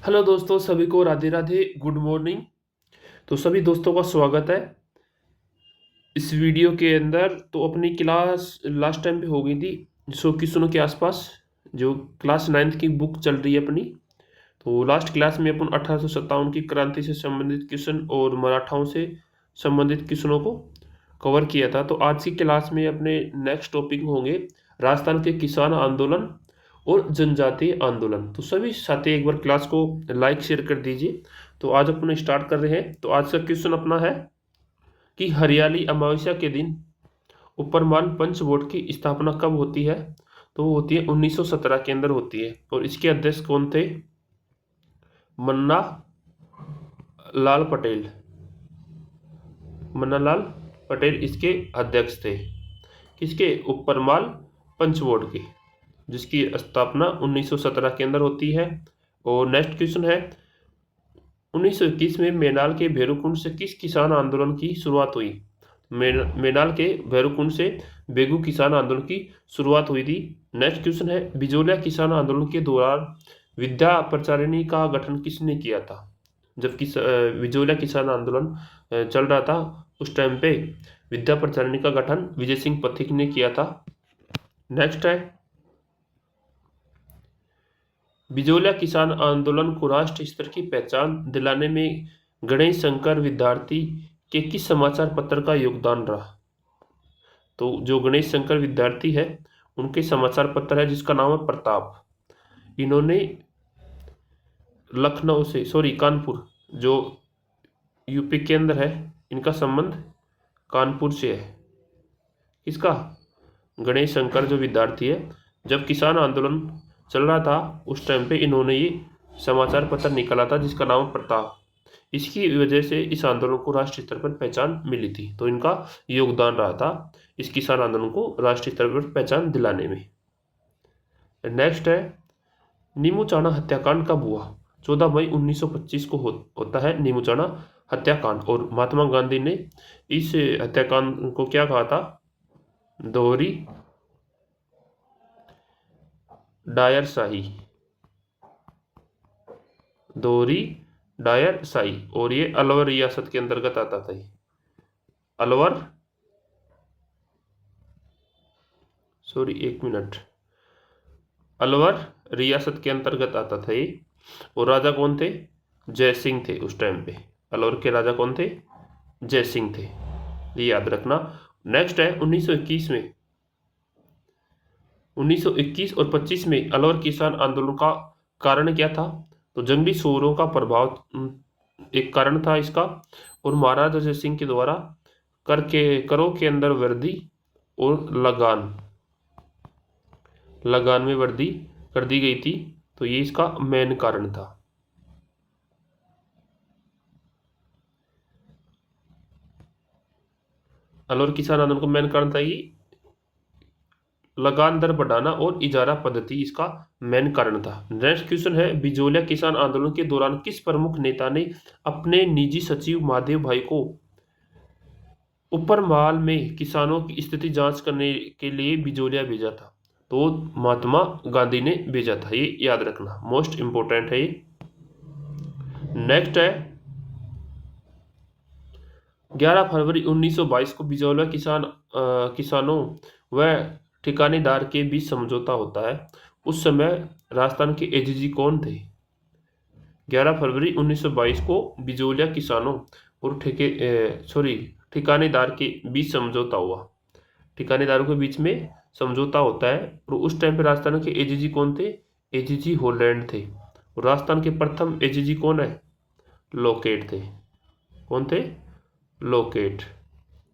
Hello दोस्तों, सभी को राधे राधे, गुड मॉर्निंग। तो सभी दोस्तों का स्वागत है इस वीडियो के अंदर। तो अपनी क्लास लास्ट टाइम पे हो गई थी 100 क्वेश्चनों के आसपास। जो क्लास 9th की बुक चल रही है अपनी, तो लास्ट क्लास में अपन 1857 की क्रांति से संबंधित क्वेश्चन और मराठाओं से संबंधित क्वेश्चनों को कवर किया था। तो आज की क्लास में अपने नेक्स्ट टॉपिक होंगे राजस्थान के किसान आंदोलन और जनजातीय आंदोलन। तो सभी साथी एक बार क्लास को लाइक शेयर कर दीजिए। तो आज अपन स्टार्ट कर रहे हैं। तो आज का क्वेश्चन अपना है कि हरियाली अमावस्या के दिन ऊपरमाल पंच बोर्ड की स्थापना कब होती है। तो वो होती है 1917 के अंदर होती है। और इसके अध्यक्ष कौन थे? मन्ना लाल पटेल। मन्ना लाल पटेल इसके अध्यक्ष थे। किसके? ऊपरमाल पंच बोर्ड के, जिसकी स्थापना 1917 के अंदर होती है। और नेक्स्ट क्वेश्चन है 1921 में मेनाल के भैरूकुंड से किस किसान आंदोलन की शुरुआत हुई? मेनाल के भैरूकुंड से बेगू किसान आंदोलन की शुरुआत हुई थी। नेक्स्ट क्वेश्चन है बिजोलिया किसान आंदोलन के दौरान विद्या प्रचारिणी का गठन किसने किया था? जबकि बिजोलिया किसान आंदोलन चल रहा था उस टाइम पे विद्या प्रचारिणी का गठन विजय सिंह पथिक ने किया था। नेक्स्ट है बिजोलिया किसान आंदोलन को राष्ट्र स्तर की पहचान दिलाने में गणेश शंकर विद्यार्थी के किस समाचार पत्र का योगदान रहा? तो जो गणेश शंकर विद्यार्थी है उनके समाचार पत्र है जिसका नाम है प्रताप। इन्होंने लखनऊ से कानपुर, जो यूपी के अंदर है, इनका संबंध कानपुर से है। इसका गणेश शंकर जो विद्यार्थी है, जब किसान आंदोलन चल रहा था उस टाइम पे इन्होंने ये समाचार पत्र निकाला था जिसका नाम प्रताप। इसकी वजह से इस आंदोलन को राष्ट्रीय स्तर पर पहचान मिली थी। तो इनका योगदान रहा था इस किसान आंदोलन को राष्ट्रीय स्तर पर पहचान दिलाने में। नेक्स्ट है नीमूचाना हत्याकांड कब हुआ? 14 मई 1925 को होता है नीमूचाना हत्याकांड। और महात्मा गांधी ने इस हत्याकांड को क्या कहा था? दोहरी डायरशाही। दोहरी डायरशाही। और ये अलवर रियासत के अंतर्गत आता था। अलवर, अलवर रियासत के अंतर्गत आता था ये। और राजा कौन थे? जय सिंह थे उस टाइम पे। अलवर के राजा कौन थे? जय सिंह थे, ये याद रखना। नेक्स्ट है 1921 में 1921 और 25 में अलवर किसान आंदोलन का कारण क्या था? तो जंगली सूअरों का प्रभाव एक कारण था इसका। और महाराजा जय सिंह के द्वारा करों के अंदर वृद्धि और लगान में वृद्धि कर दी गई थी। तो ये इसका मेन कारण था। अलवर किसान आंदोलन का मेन कारण था ये लगान दर बढ़ाना और इजारा पद्धति इसका मेन कारण था। नेक्स्ट क्वेश्चन है बिजोलिया किसान आंदोलन के दौरान किस प्रमुख नेता ने अपने निजी सचिव महादेव भाई को ऊपरमाल में किसानों की स्थिति जांच करने के लिए बिजोलिया भेजा था? तो महात्मा गांधी ने भेजा था, ये याद रखना, मोस्ट इंपोर्टेंट है ये। नेक्स्ट है 11 फरवरी 1922 को बिजोलिया किसानों व ठिकानेदार के बीच समझौता होता है। उस समय राजस्थान के एजीजी कौन थे? 11 फरवरी 1922 को बिजोलिया किसानों और ठिकानेदार के बीच समझौता हुआ। ठिकानेदारों के बीच में समझौता होता है। और उस टाइम पे राजस्थान के एजीजी कौन थे? एजीजी होलैंड थे। और राजस्थान के प्रथम एजीजी कौन है? लोकेट थे। कौन थे? लोकेट।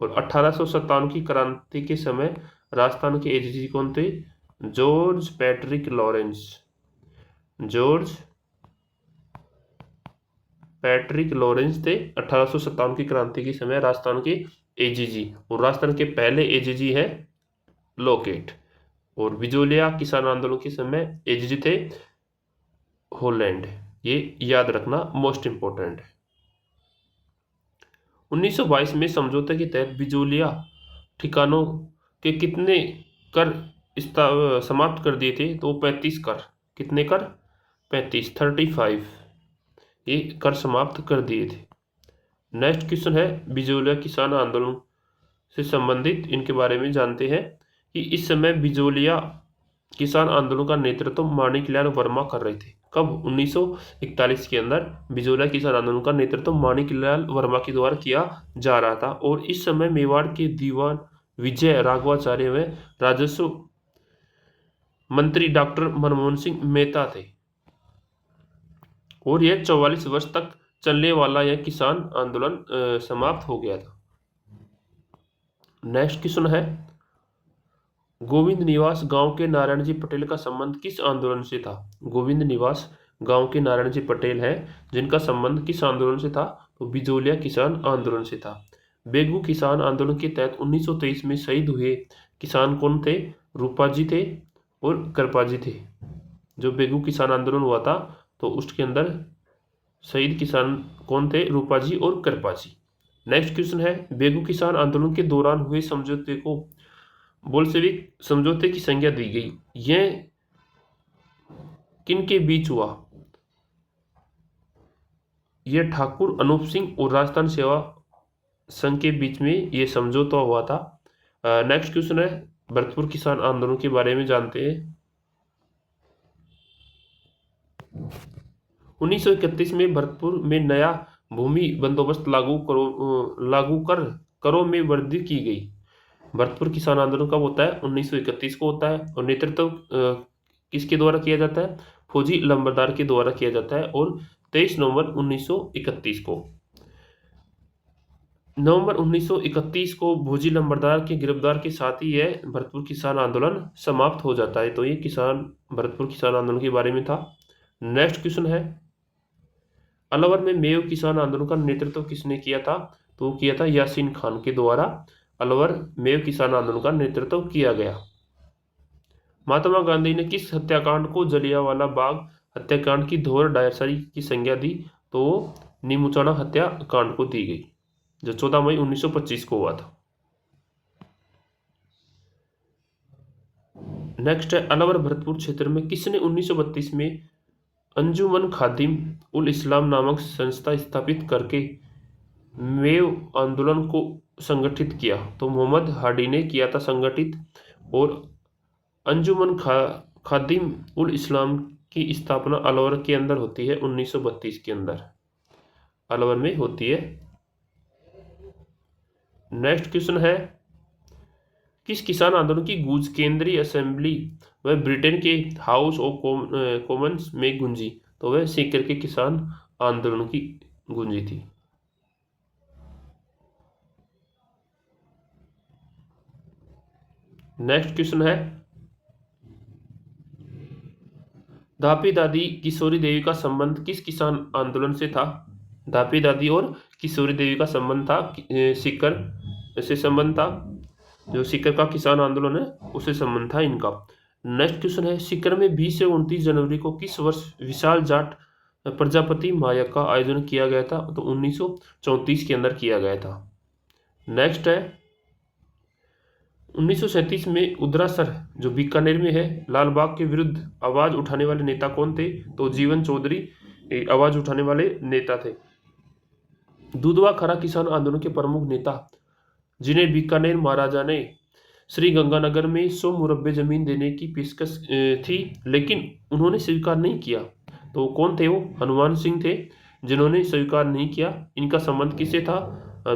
और 1857 की क्रांति के समय राजस्थान के एजीजी कौन थे? George Patrick Lawrence. George Patrick Lawrence थे 1857 की क्रांति के समय राजस्थान के एजीजी। और राजस्थान के पहले एजीजी है लोकेट। और बिजोलिया किसान आंदोलन के समय एजीजी थे होलैंड। ये याद रखना, मोस्ट इंपोर्टेंट है। 1922 में समझौते के तहत बिजोलिया ठिकानों के कितने कर समाप्त कर दिए थे? तो 35 कर। कितने कर? 35, 35। ये कर समाप्त कर दिए थे। नेक्स्ट क्वेश्चन है बिजोलिया किसान आंदोलन से संबंधित, इनके बारे में जानते हैं कि इस समय बिजोलिया किसान आंदोलन का नेतृत्व माणिकलाल वर्मा कर रहे थे। कब? 1941 के अंदर बिजोलिया किसान आंदोलन का नेतृत्व माणिकलाल वर्मा के द्वारा किया जा रहा था और इस समय मेवाड़ के दीवान विजय राघवाचार्य व राजस्व मंत्री डॉक्टर मनमोहन सिंह मेहता थे और यह 44 वर्ष तक चलने वाला यह किसान आंदोलन समाप्त हो गया था। नेक्स्ट क्वेश्चन है गोविंद निवास गांव के नारायण जी पटेल का संबंध किस आंदोलन से था? गोविंद निवास गांव के नारायण जी पटेल हैं जिनका संबंध किस आंदोलन से था? तो बिजोलिया किसान आंदोलन से था। बेगू किसान आंदोलन के तहत 1923 में शहीद हुए किसान कौन थे? रूपाजी थे और कृपाजी थे। जो बेगू किसान आंदोलन हुआ था तो उसके अंदर शहीद किसान कौन थे? रूपाजी और कृपाजी। नेक्स्ट क्वेश्चन है बेगू किसान आंदोलन के दौरान हुए समझौते को बोल्शेविक समझौते की संज्ञा दी गई। यह किन के बीच हुआ? यह ठाकुर अनूप सिंह और राजस्थान सेवा संघ के बीच में यह समझौता हुआ था। नेक्स्ट क्वेश्चन है भरतपुर किसान आंदोलन के बारे में जानते हैं। 1931 में भरतपुर में नया भूमि बंदोबस्त लागू कर करों में वृद्धि की गई। भरतपुर किसान आंदोलन कब होता है? 1931 को होता है और नेतृत्व किसके द्वारा किया जाता है? फौजी लंबरदार के द्वारा किया जाता है और 23 नवंबर 1931 को। नवंबर 1931 को फौजी लंबरदार के गिरफ्तार के साथ ही यह भरतपुर किसान आंदोलन समाप्त हो जाता है। तो ये भरतपुर किसान आंदोलन के बारे में था। नेक्स्ट क्वेश्चन है अलवर में मेव किसान आंदोलन का नेतृत्व किसने किया था? तो किया था यासीन खान के द्वारा अलवर मेव किसान आंदोलन का नेतृत्व किया गया। महात्मा गांधी ने किस हत्याकांड को जलियांवाला बाग हत्याकांड की दोहर डायरसारी की संज्ञा दी? तो नीमूचाना हत्याकांड को दी गई जो 14 मई 1925 को हुआ था। नेक्स्ट है अलवर भरतपुर क्षेत्र में किसने 1932 में अंजुमन खादिम उल इस्लाम नामक संस्था स्थापित करके मेव आंदोलन को संगठित किया? तो मोहम्मद हाडी ने किया था संगठित। और अंजुमन खादिम उल इस्लाम की स्थापना अलवर के अंदर होती है 1932 के अंदर, अलवर में होती है। नेक्स्ट क्वेश्चन है किस किसान आंदोलन की गूंज केंद्रीय असेंबली व ब्रिटेन के हाउस ऑफ कॉमन्स में गूंजी? तो वह सीकर के किसान आंदोलन की गूंजी थी। नेक्स्ट क्वेश्चन है धापी दादी किशोरी देवी का संबंध किस किसान आंदोलन से था? धापी दादी और किशोरी देवी का संबंध था सीकर से संबंध था। जो सीकर का किसान आंदोलन है उससे संबंध था इनका। नेक्स्ट क्वेश्चन है सीकर में 20 से 29 जनवरी को किस वर्ष विशाल जाट प्रजापति महायज्ञ का आयोजन किया गया था? तो 1934 के अंदर किया गया था। नेक्स्ट है 1937 में उदरासर जो बीकानेर में है लाल बाग के विरुद्ध आवाज उठाने वाले नेता कौन थे? तो जीवन चौधरी आवाज उठाने वाले नेता थे। दूधवा खरा किसान आंदोलन के प्रमुख नेता जिन्हें बीकानेर महाराजा ने श्री गंगानगर में 100 मुरब्बे जमीन देने की पेशकश थी लेकिन उन्होंने स्वीकार नहीं किया। तो कौन थे वो? हनुमान सिंह थे जिन्होंने स्वीकार नहीं किया। इनका संबंध किससे था?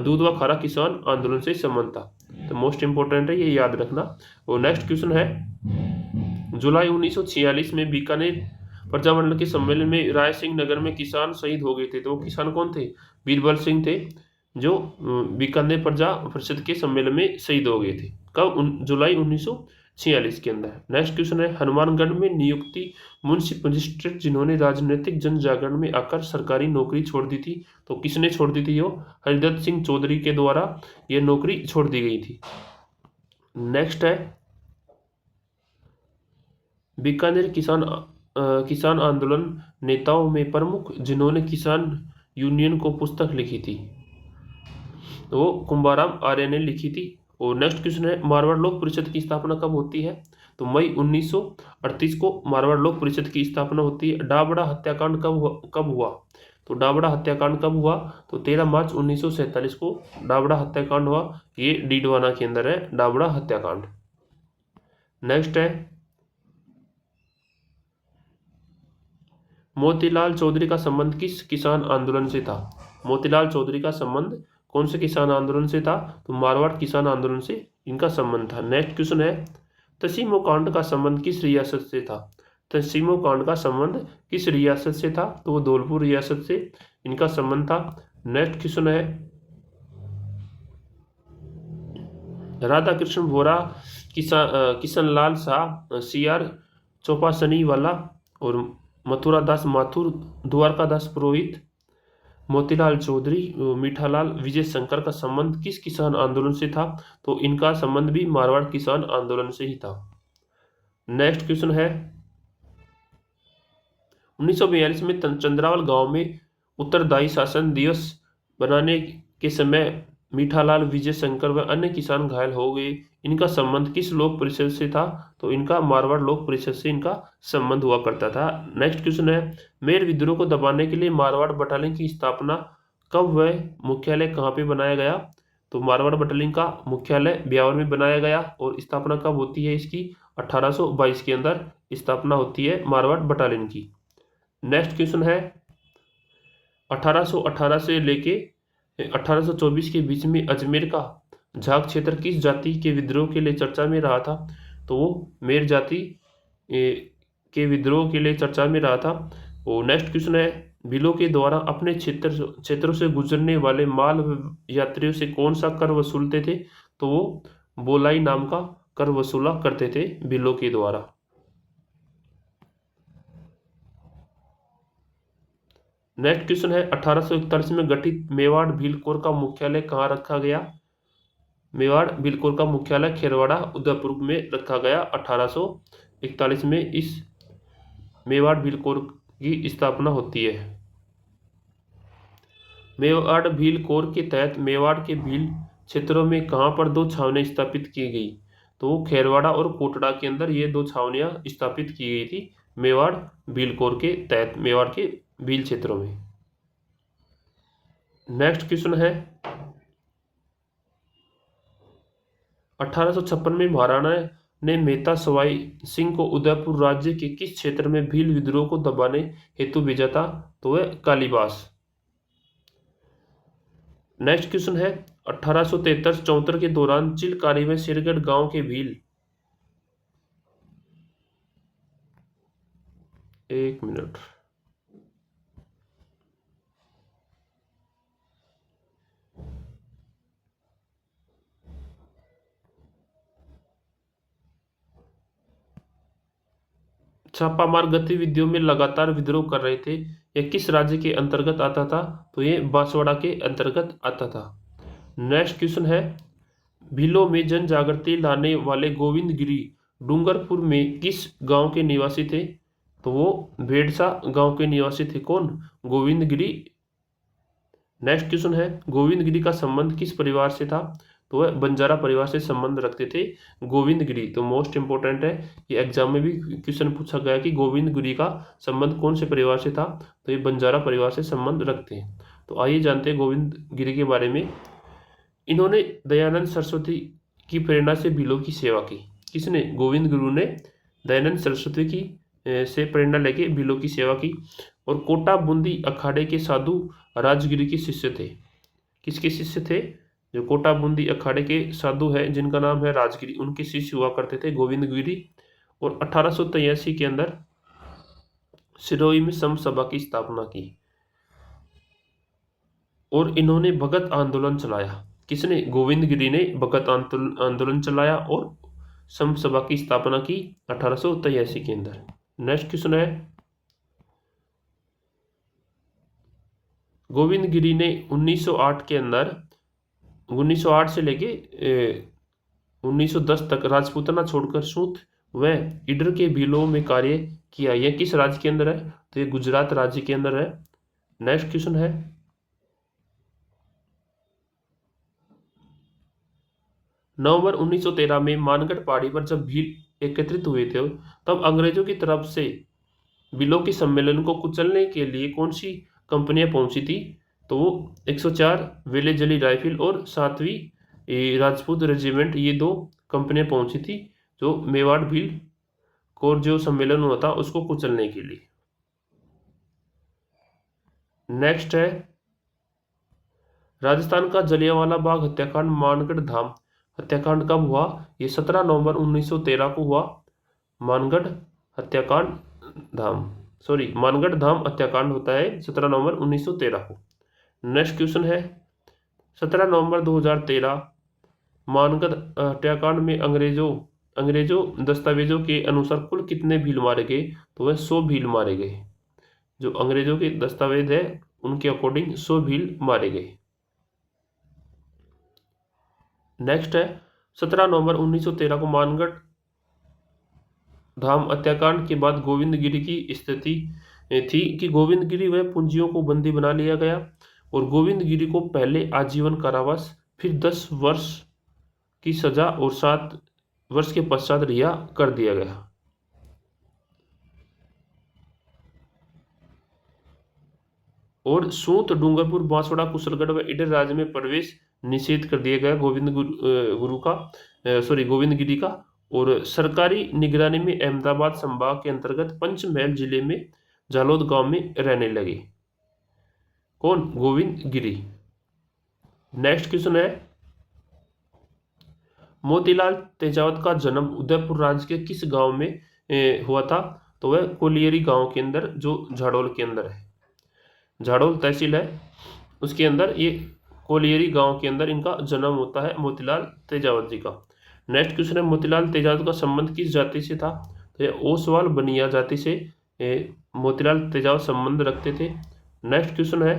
दूधवा खारा किसान आंदोलन से संबंध था। तो मोस्ट इंपोर्टेंट है ये याद रखना। और नेक्स्ट क्वेश्चन है जुलाई 1946 में बीकानेर प्रजामंडल के सम्मेलन में राय सिंह नगर में किसान शहीद हो गए थे। तो वो किसान कौन थे? बीरबल सिंह थे जो बीकानेर प्रजा परिषद के सम्मेलन में शहीद हो गए थे। कब? जुलाई 1946 के अंदर। नेक्स्ट क्वेश्चन है हनुमानगढ़ में नियुक्ति मुंशी मजिस्ट्रेट जिन्होंने राजनीतिक जन जागरण में आकर सरकारी नौकरी छोड़ दी थी। तो किसने छोड़ दी थी? वो हरिदत्त सिंह चौधरी के द्वारा यह नौकरी छोड़ दी गई थी। नेक्स्ट है बीकानेर किसान आंदोलन नेताओं में प्रमुख जिन्होंने किसान यूनियन को पुस्तक लिखी थी। तो वो कुंभाराम आर्य ने लिखी थी। और नेक्स्ट क्वेश्चन है मारवाड़ लोक परिषद की स्थापना कब होती है? तो मई 1938 को मारवाड़ लोक परिषद की स्थापना होती है। डाबड़ा हत्याकांड कब हुआ? तो डाबड़ा हत्याकांड कब हुआ? तो 13 मार्च 1947 को डाबड़ा हत्याकांड हुआ। ये डीडवाना के अंदर है डाबड़ा हत्याकांड। नेक्स्ट है मोतीलाल चौधरी का संबंध किस किसान आंदोलन से था? मोतीलाल चौधरी का संबंध कौन से किसान आंदोलन से था? तो मारवाड़ किसान आंदोलन से इनका संबंध था। नेक्स्ट क्वेश्चन है तसीमो कांड का संबंध किस रियासत से था? तसीमो कांड का संबंध किस रियासत से था? तो वो धौलपुर रियासत से इनका संबंध था। नेक्स्ट क्वेश्चन है राधा कृष्ण बोरा किशन लाल शाह CR चौपासनी वाला और मथुरा दास माथुर द्वारका दास पुरोहित मोतीलाल चौधरी मीठालाल विजय शंकर का संबंध किस किसान आंदोलन से था? तो इनका संबंध भी मारवाड़ किसान आंदोलन से ही था। नेक्स्ट क्वेश्चन है 1942 में चंद्रावल गांव में उत्तरदायी शासन दिवस बनाने के समय मीठालाल विजय शंकर व अन्य किसान घायल हो गए। इनका संबंध किस लोक परिषद से था? तो इनका मारवाड़ लोक परिषद से इनका संबंध हुआ करता था। नेक्स्ट क्वेश्चन है मेर विद्रोह को दबाने के लिए मारवाड़ बटालियन की स्थापना कब व मुख्यालय कहाँ पे बनाया गया? तो मारवाड़ बटालियन का मुख्यालय ब्यावर में बनाया गया और स्थापना कब होती है इसकी? 1822 के अंदर स्थापना होती है मारवाड़ बटालियन की। नेक्स्ट क्वेश्चन है 1818 से लेके 1824 के बीच में अजमेर का झाग क्षेत्र किस जाति के विद्रोह के लिए चर्चा में रहा था? तो वो मेर जाति के विद्रोह के लिए चर्चा में रहा था। और नेक्स्ट क्वेश्चन है भीलों के द्वारा अपने क्षेत्रों से गुजरने वाले माल यात्रियों से कौन सा कर वसूलते थे? तो वो बोलाई नाम का कर वसूला करते थे भीलों के द्वारा। नेक्स्ट क्वेश्चन है 1841 में गठित मेवाड़ भील कोर का मुख्यालय कहाँ रखा गया? मेवाड़ भील कोर का मुख्यालय खेरवाड़ा उदयपुर में रखा गया। 1841 में इस मेवाड़ भील कोर की स्थापना होती है। मेवाड़ भील कोर के तहत मेवाड़ के भील क्षेत्रों में कहाँ पर 2 छावनियाँ स्थापित की गई? तो खेरवाड़ा और कोटड़ा के अंदर ये 2 छावनियाँ स्थापित की गई थी मेवाड़ भील कोर के तहत मेवाड़ के भील क्षेत्रों में। नेक्स्ट क्वेश्चन है 1856 में महाराणा ने मेहता सवाई सिंह को उदयपुर राज्य के किस क्षेत्र में भील विद्रोह को दबाने हेतु भेजा था? तो वह कालीबास। नेक्स्ट क्वेश्चन है 1873-74 के दौरान चिलकारी में सिरगढ़ गांव के भील 1 मिनट छापामार गतिविधियों में लगातार विद्रोह कर रहे थे। यह किस राज्य के अंतर्गत आता था? तो ये बांसवाड़ा के अंतर्गत आता था। नेक्स्ट क्वेश्चन है भीलों में जन जागृति लाने वाले गोविंद गिरी डूंगरपुर में किस गांव के निवासी थे? तो वो भेड़सा गांव के निवासी थे। कौन? गोविंद गिरी। नेक्स्ट क्वेश्चन है गोविंद गिरी का संबंध किस परिवार से था? तो वह बंजारा परिवार से संबंध रखते थे गोविंद गिरी। तो मोस्ट इंपोर्टेंट है, ये एग्जाम में भी क्वेश्चन पूछा गया कि गोविंद गिरी का संबंध कौन से परिवार से था? तो ये बंजारा परिवार से संबंध रखते हैं। तो आइए जानते हैं गोविंद गिरी के बारे में। इन्होंने दयानंद सरस्वती की प्रेरणा से भीलों की सेवा की। किसने? गोविंद गुरु ने दयानंद सरस्वती की से प्रेरणा लेके भीलों की सेवा की। और कोटा बूंदी अखाड़े के साधु राजगिरी के शिष्य थे। किसके शिष्य थे? जो कोटा बूंदी अखाड़े के साधु हैं जिनका नाम है राजगिरी, उनके शिष्य हुआ करते थे गोविंद गिरी। और 1883 के अंदर सिरोही में सम सभा की स्थापना की और इन्होंने भगत आंदोलन चलाया। किसने? गोविंद गिरी ने भगत आंदोलन चलाया और सम सभा की स्थापना की 1883 के अंदर। नेक्स्ट क्वेश्चन है गोविंद गिरी ने 1908 के अंदर 1908 से लेके 1910 तक राजपूताना छोड़कर सूत व ईडर के भीलों में कार्य किया। यह किस राज्य के अंदर है? तो ये गुजरात राज्य के अंदर है। नेक्स्ट क्वेश्चन है नवंबर 1913 में मानगढ़ पहाड़ी पर जब भील एकत्रित हुए थे तब अंग्रेजों की तरफ से भीलों के सम्मेलन को कुचलने के लिए कौन सी कंपनियां पहुंची थी, तो वो 104 वेलेजली राइफल और 7वीं राजपूत रेजिमेंट, ये 2 कंपनियां पहुंची थी जो मेवाड़ भील कोर जो सम्मेलन हुआ था उसको कुचलने के लिए। नेक्स्ट है राजस्थान का जलियांवाला बाग हत्याकांड, मानगढ़ धाम हत्याकांड कब हुआ? ये 17 नवंबर 1913 को हुआ। मानगढ़ हत्याकांड धाम मानगढ़ धाम हत्याकांड होता है 17 नवंबर 1913 को। नेक्स्ट क्वेश्चन है 17 नवंबर 2013 मानगढ़ हत्याकांड में अंग्रेजों दस्तावेजों के अनुसार कुल कितने भील मारे गए? तो वह 100 भील मारे गए। जो अंग्रेजों के दस्तावेज है उनके अकॉर्डिंग 100 भील मारे गए। नेक्स्ट है 17 नवंबर 1913 को मानगढ़ धाम हत्याकांड के बाद गोविंदगिरी की स्थिति थी कि गोविंदगिरी व पूंजियों को बंदी बना लिया गया और गोविंदगिरी को पहले आजीवन कारावास, फिर 10 वर्ष की सजा और 7 वर्ष के पश्चात रिहा कर दिया गया। और सूत, डूंगरपुर, बांसवाड़ा, कुशलगढ़ व ईडर राज्य में प्रवेश निषेध कर दिया गया गोविंदगिरी का। और सरकारी निगरानी में अहमदाबाद संभाग के अंतर्गत पंचमहल जिले में जालोद गांव में रहने लगे। कौन? गोविंदगिरी। नेक्स्ट क्वेश्चन है मोतीलाल तेजावत का जन्म उदयपुर राज्य के किस गांव में हुआ था? तो वह कोलियरी गांव के अंदर, जो झाड़ोल के अंदर है। झाड़ोल तहसील है उसके अंदर, ये कोलियरी गांव के अंदर इनका जन्म होता है मोतीलाल तेजावत जी का। नेक्स्ट क्वेश्चन है मोतीलाल तेजावत का संबंध किस जाति से था? तो ये ओसवाल बनिया जाति से मोतीलाल तेजावत संबंध रखते थे। नेक्स्ट क्वेश्चन है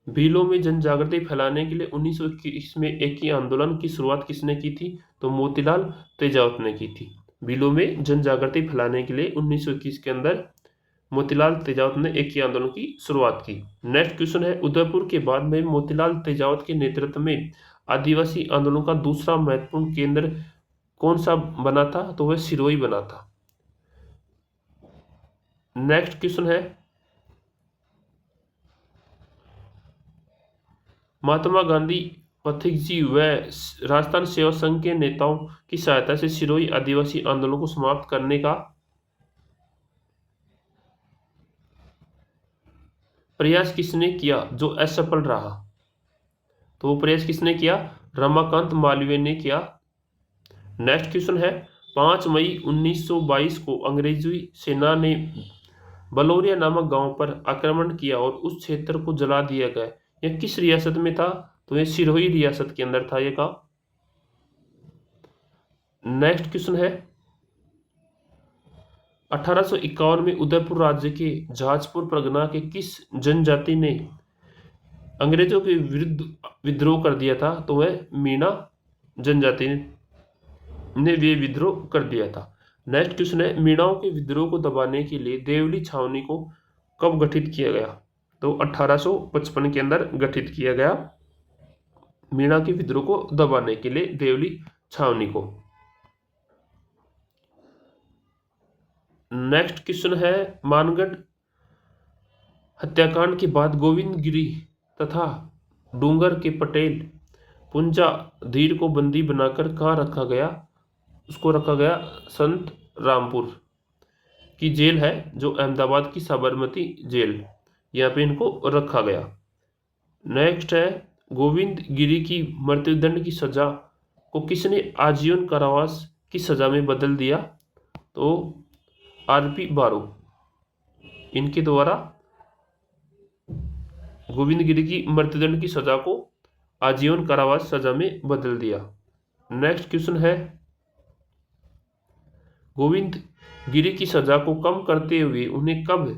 भीलों में जन जागृति फैलाने के लिए 1921 में एक ही आंदोलन की शुरुआत किसने की थी? तो मोतीलाल तेजावत ने की थी। भीलों में जन जागृति फैलाने के लिए 1921 के अंदर मोतीलाल तेजावत ने एक ही आंदोलन की शुरुआत की। नेक्स्ट क्वेश्चन है उदयपुर के बाद में मोतीलाल तेजावत के नेतृत्व में आदिवासी आंदोलन का दूसरा महत्वपूर्ण केंद्र कौन सा बना था? तो वह सिरोही बना था। नेक्स्ट क्वेश्चन है महात्मा गांधी पथिक जी व राजस्थान सेवा संघ के नेताओं की सहायता से सिरोही आदिवासी आंदोलन को समाप्त करने का प्रयास किसने किया जो असफल रहा? तो वो प्रयास किसने किया? रमाकांत मालवीय ने किया। नेक्स्ट क्वेश्चन है 5 मई 1922 को अंग्रेजी सेना ने बलौरिया नामक गांव पर आक्रमण किया और उस क्षेत्र को जला दिया गया। यह किस रियासत में था? तो यह सिरोही रियासत के अंदर था ये का। नेक्स्ट क्वेश्चन है 1851 में उदयपुर राज्य के जहाजपुर परगना के किस जनजाति ने अंग्रेजों के विरुद्ध विद्रोह कर दिया था? तो वह मीणा जनजाति ने वे विद्रोह कर दिया था। नेक्स्ट क्वेश्चन है मीणाओं के विद्रोह को दबाने के लिए देवली छावनी को कब गठित किया गया? तो 1855 के अंदर गठित किया गया मीणा के विद्रोह को दबाने के लिए देवली छावनी को। नेक्स्ट क्वेश्चन है मानगढ़ हत्याकांड के बाद गोविंदगिरी तथा डूंगर के पटेल पुंजा धीर को बंदी बनाकर कहाँ रखा गया? उसको रखा गया संत रामपुर की जेल है, जो अहमदाबाद की साबरमती जेल, यहाँ पे इनको रखा गया। नेक्स्ट है गोविंदगिरी की मृत्युदंड की सजा को किसने आजीवन कारावास की सजा में बदल दिया? तो आरपी बारो, इनके द्वारा गोविंदगिरी की मृत्युदंड की सजा को आजीवन कारावास सजा में बदल दिया। नेक्स्ट क्वेश्चन है गोविंदगिरी की सजा को कम करते हुए उन्हें कब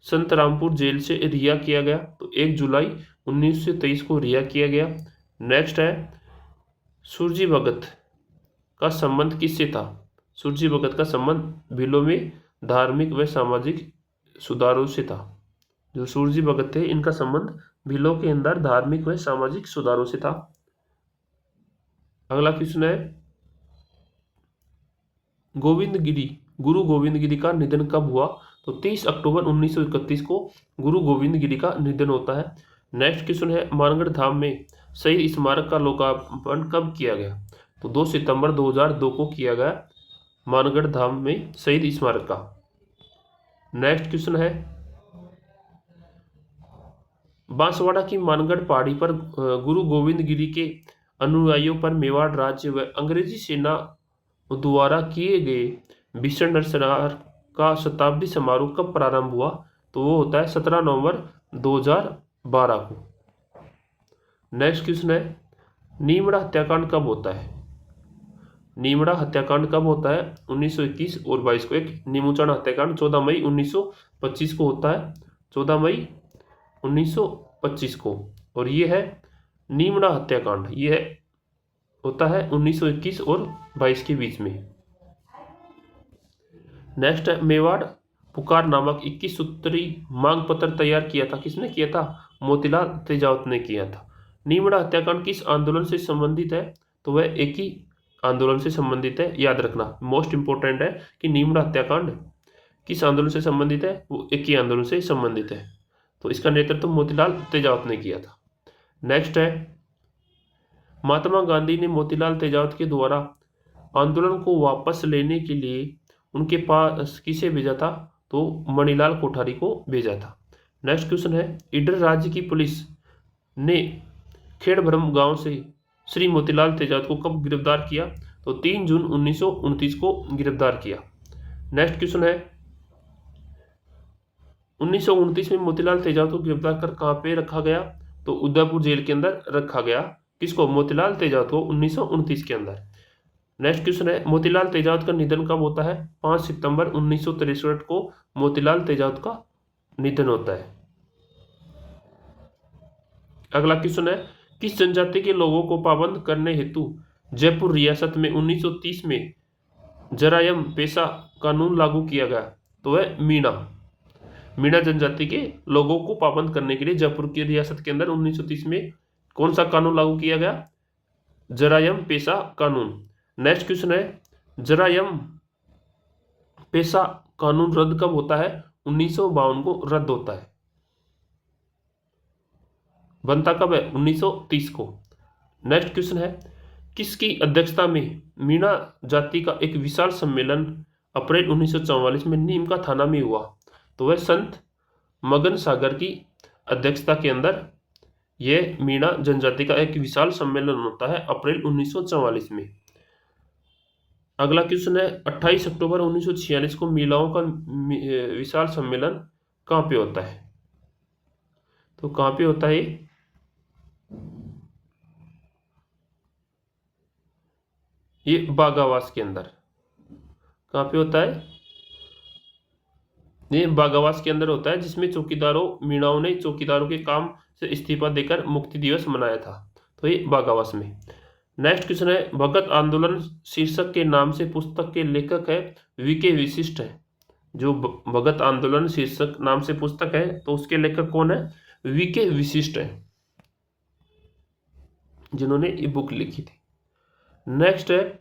संतरामपुर जेल से रिहा किया गया? तो 1 जुलाई 1923 को रिहा किया गया। नेक्स्ट है सुरजी भगत का संबंध किससे था? सुरजी भगत का संबंध भीलों में धार्मिक व सामाजिक सुधारों से था। जो सुरजी भगत थे इनका संबंध भीलों के अंदर धार्मिक व सामाजिक सुधारों से था। अगला क्वेश्चन है गोविंदगिरी गुरु गोविंद गिरी का निधन कब हुआ? तो 30 अक्टूबर 1931 को गुरु गोविंद गिरी का निधन होता है। नेक्स्ट क्वेश्चन है, मानगढ़ धाम में शहीद स्मारक का लोकार्पण कब किया गया? तो 2 सितंबर 2002 को किया गया मानगढ़ धाम में शहीद स्मारक का। नेक्स्ट क्वेश्चन है, बांसवाड़ा की मानगढ़ पहाड़ी पर गुरु गोविंद गिरी के अनुयायियों पर मेवाड़ राज्य व अंग्रेजी सेना द्वारा किए गए भीषण नरसंहार का शताब्दी समारोह कब प्रारंभ हुआ? तो वो होता है 17 नवंबर 2012 को। नेक्स्ट क्वेश्चन है, नीमड़ा हत्याकांड कब होता है? नीमड़ा हत्याकांड कब होता है? 1921 और 22 को। एक नीमूचाण हत्याकांड 14 मई 1925 को होता है, 14 मई 1925 को। और ये है नीमड़ा हत्याकांड, ये होता है 1921 और 22 के बीच में। नेक्स्ट है, मेवाड़ पुकार नामक 21 सूत्री मांग पत्र तैयार किया था, किसने किया था? मोतीलाल तेजावत ने किया था। नीमड़ा हत्याकांड किस आंदोलन से संबंधित है? तो वह एक ही आंदोलन से संबंधित है, याद रखना, मोस्ट इंपोर्टेंट है कि नीमड़ा हत्याकांड किस आंदोलन से संबंधित है? वो एक ही आंदोलन से संबंधित है। तो इसका नेतृत्व मोतीलाल तेजावत ने किया था। नेक्स्ट है, महात्मा गांधी ने मोतीलाल तेजावत के द्वारा आंदोलन को वापस लेने के लिए उनके पास किसे भेजा था? तो मणिलाल कोठारी को भेजा था। नेक्स्ट क्वेश्चन है, ईडर राज्य की पुलिस ने खेड़भरम गांव से श्री मोतीलाल तेजावत को कब गिरफ्तार किया? तो 3 जून 1929 को गिरफ्तार किया। नेक्स्ट क्वेश्चन है, 1929 में मोतीलाल तेजावत को गिरफ्तार कर कहां पे रखा गया? तो उदयपुर जेल के अंदर रखा गया। किसको? मोतीलाल तेजावत को 1929 के अंदर। नेक्स्ट क्वेश्चन है, मोतीलाल तेजावत का निधन कब होता है? 5 सितंबर 1963 को मोतीलाल तेजावत का निधन होता है। अगला क्वेश्चन है, किस जनजाति के लोगों को पाबंद करने हेतु जयपुर रियासत में 1930 में जरायम पेशा कानून लागू किया गया? तो वह मीणा जनजाति के लोगों को पाबंद करने के लिए जयपुर की रियासत के अंदर 1930 में कौन सा कानून लागू किया गया? जरायम पेशा कानून। नेक्स्ट क्वेश्चन है, जरायम पेशा कानून रद्द कब होता है? 1952 को रद्द होता है। बनता कब है? 1930 को। नेक्स्ट क्वेश्चन है, किसकी अध्यक्षता में मीणा जाति का एक विशाल सम्मेलन अप्रैल 1944 में नीम का थाना में हुआ? तो वह संत मगन सागर की अध्यक्षता के अंदर यह मीणा जनजाति का एक विशाल सम्मेलन होता है अप्रैल 1944 में। अगला क्वेश्चन है, 28 अक्टूबर 1946 को महिलाओं का विशाल सम्मेलन कहाँ पे होता है? तो कहाँ पे होता है? ये बागावास के अंदर। कहाँ पे होता है? ये बागावास के अंदर होता है, जिसमें मीणाओं ने चौकीदारों के काम से इस्तीफा देकर मुक्ति दिवस मनाया था। तो ये बागावास में। नेक्स्ट क्वेश्चन है, भगत आंदोलन शीर्षक के नाम से पुस्तक के लेखक है वीके विशिष्ट है। जो भगत आंदोलन शीर्षक नाम से पुस्तक है, तो उसके लेखक कौन है? वीके विशिष्ट है, जिन्होंने ये बुक लिखी थी। नेक्स्ट है,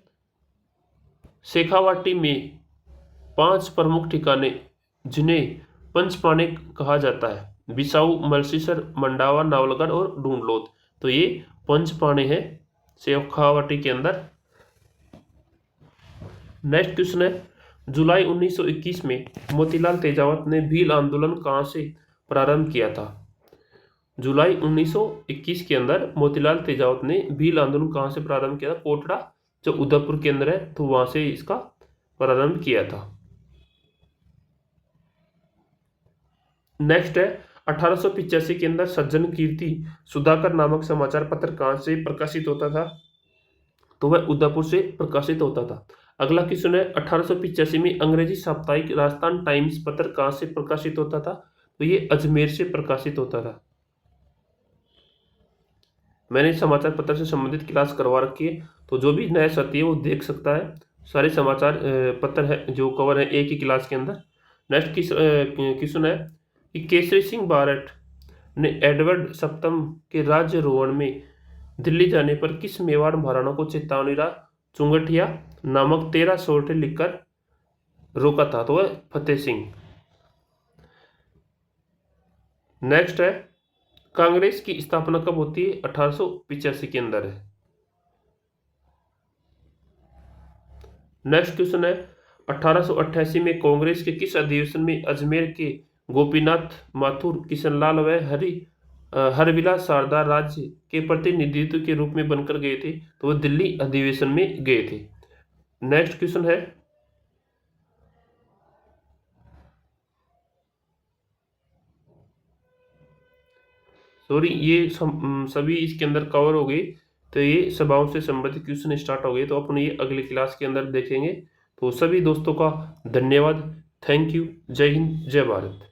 शेखावाटी में 5 प्रमुख ठिकाने जिन्हें पंचपाने कहा जाता है, बिसाऊ, मलसीसर, मंडावा, नावलगढ़ और ढूंढलोद। तो ये पंचपाने हैं शेखावाटी के अंदर। नेक्स्ट क्वेश्चन है, जुलाई 1921 में मोतीलाल तेजावत ने भील आंदोलन कहां से प्रारंभ किया था? जुलाई 1921 के अंदर मोतीलाल तेजावत ने भील आंदोलन कहां से प्रारंभ किया था? कोटड़ा, जो उदयपुर के अंदर है, तो वहां से इसका प्रारंभ किया था। नेक्स्ट है, 1885 के अंदर सज्जन कीर्ति सुधाकर नामक समाचार पत्र कहां से प्रकाशित होता था? तो वह उदयपुर से प्रकाशित होता था। अगला क्वेश्चन है, 1885 में अंग्रेजी साप्ताहिक राजस्थान टाइम्स पत्र कहां से प्रकाशित होता था? तो ये अजमेर से प्रकाशित होता था। मैंने समाचार पत्र से संबंधित क्लास करवा रखी है, तो जो भी नया साथी है वो देख सकता है। सारे समाचार पत्र है जो कवर है एक ही क्लास के अंदर। नेक्स्ट क्वेश्चन है कि केसरी सिंह बारठ ने एडवर्ड सप्तम के राज्यारोहण में दिल्ली जाने पर किस मेवाड़ महाराणा को चेतावनी चुंगठिया नामक 13 सोर्टे लिखकर रोका था, तो वह फतेह सिंह। नेक्स्ट है, कांग्रेस की स्थापना कब होती है? 1885 के अंदर है। नेक्स्ट क्वेश्चन है, 1888 में कांग्रेस के किस अधिवेशन में अजमेर के गोपीनाथ माथुर, किशनलाल व हरविलास सरदार राज्य के प्रतिनिधित्व के रूप में बनकर गए थे? तो वह दिल्ली अधिवेशन में गए थे। नेक्स्ट क्वेश्चन है, सॉरी ये सभी इसके अंदर कवर हो गई, तो ये सभाओं से संबंधित क्वेश्चन स्टार्ट हो गए, तो अपन ये अगली क्लास के अंदर देखेंगे। तो सभी दोस्तों का धन्यवाद। Thank you. जय हिंद, जय भारत।